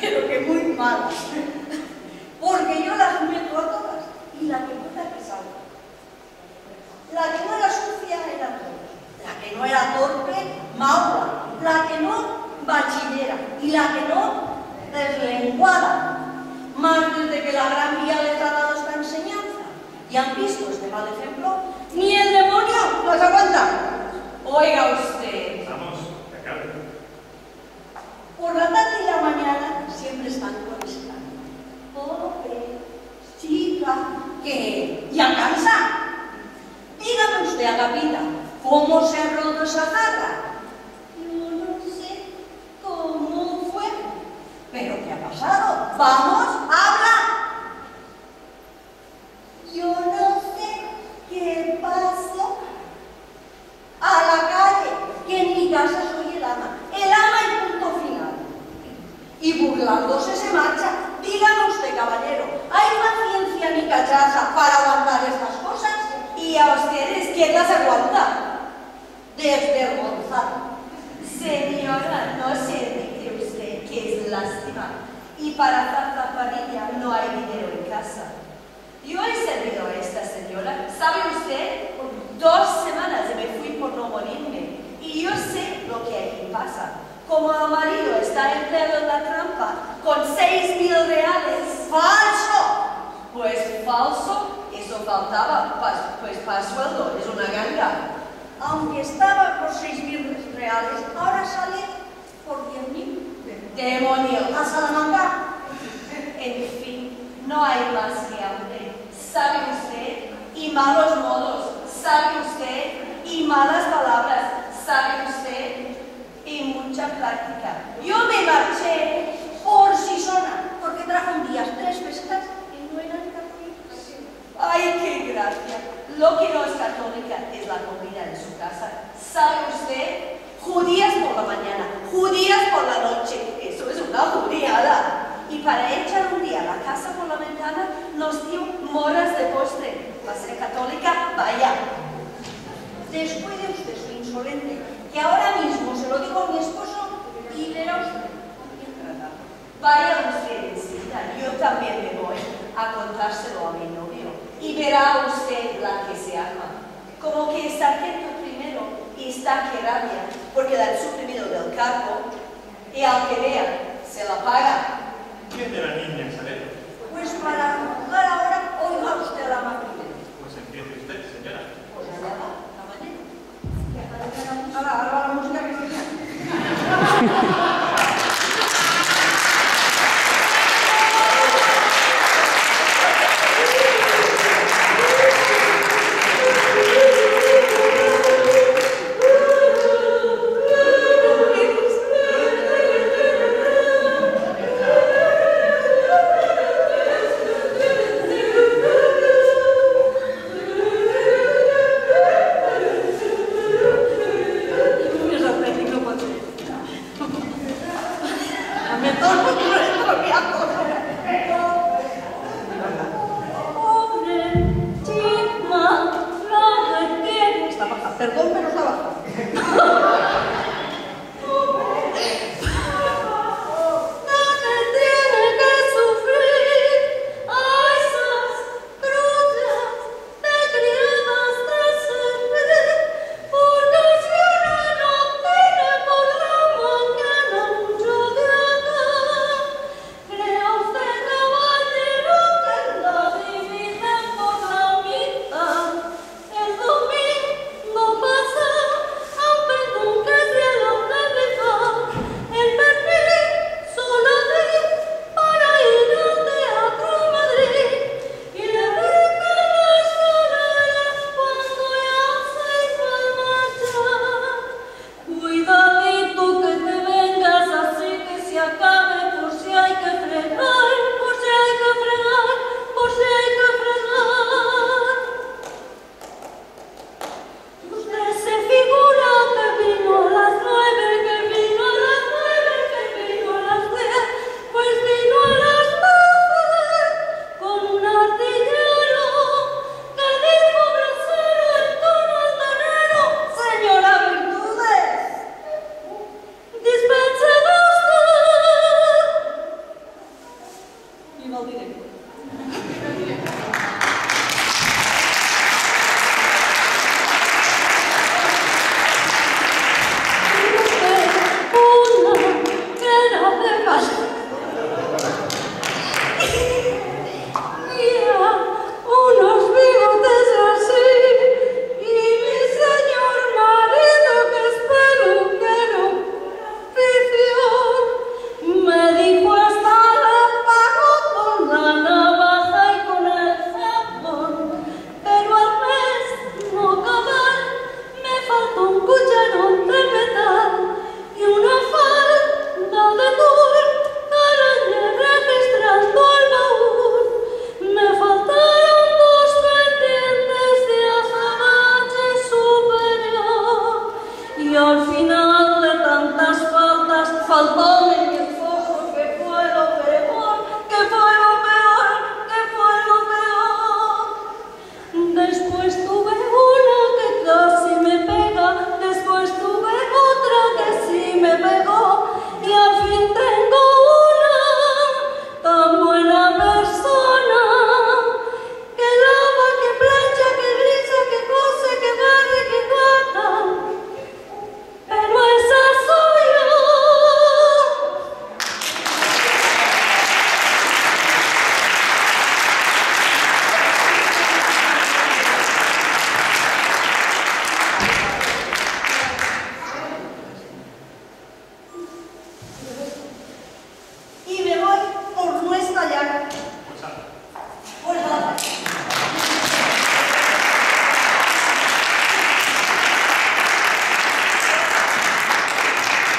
pero que muy malas. Porque yo las meto a todas y la que pueda que salga. La que no era sucia era torpe, la que no era torpe, Maura, la que no, bachillera, y la que no, deslenguada. Más desde que la Gran Vía les ha dado esta enseñanza y han visto este mal ejemplo, ni el demonio las aguanta. Oiga usted. Vamos, que acabe. Por la tarde y la mañana siempre están contestando. Pobre chica, que ya cansa. Dígame usted, Agapita, ¿cómo se ha roto esa jarra? Yo no sé cómo fue. ¿Pero qué ha pasado? ¡Vamos, habla! Yo no sé qué pasó. A la calle, que en mi casa soy el ama y punto final. Y burlándose se marcha. Dígame usted, caballero, ¿hay paciencia ni cachaza para aguantar estas cosas? Y a ustedes, ¿quién las aguanta? Desvergonzado. Señora, no se dice usted que es lástima. Y para zafarilla no hay dinero en casa. Yo he servido a esta señora, ¿sabe usted? 2 semanas y me fui por no morirme. Y yo sé lo que aquí pasa. Como el marido está empleado en la trampa con 6.000 reales. ¡Falso! Pues falso, eso faltaba, pues para sueldo, es una ganga. Aunque estaba por 6.000 reales, ahora sale por 10.000. ¡Demonio! ¡A Salamanca! En fin, no hay más que hambre. ¿Sabe usted? Y malos modos. ¿Sabe usted? Y malas palabras. ¿Sabe usted? Y mucha práctica. Yo me marché por Sisona, porque trajo un día 3 pesetas y no eran católicas. ¡Ay, qué gracia! Lo que no es católica es la comida en su casa. ¿Sabe usted? Judías por la mañana, judías por la noche. Eso es una judiada. Y para echar un día la casa por la ventana, nos dio moras de postre. ¿Va a ser católica? Vaya. Descuide usted su insolente, que ahora mismo se lo digo a mi esposo y verá usted con quién tratar. Vaya usted enseguida, yo también me voy a contárselo a mi novio. Y verá usted la que se arma. Como que el sargento primero está que rabia, porque la han suprimido del cargo, y al que vea, se la paga. ¿Quién de la niña, Isabel? Pues para jugar ahora, oiga usted a la máquina. Pues empiece usted, señora. Pues allá va, la mañana. Ahora la música que se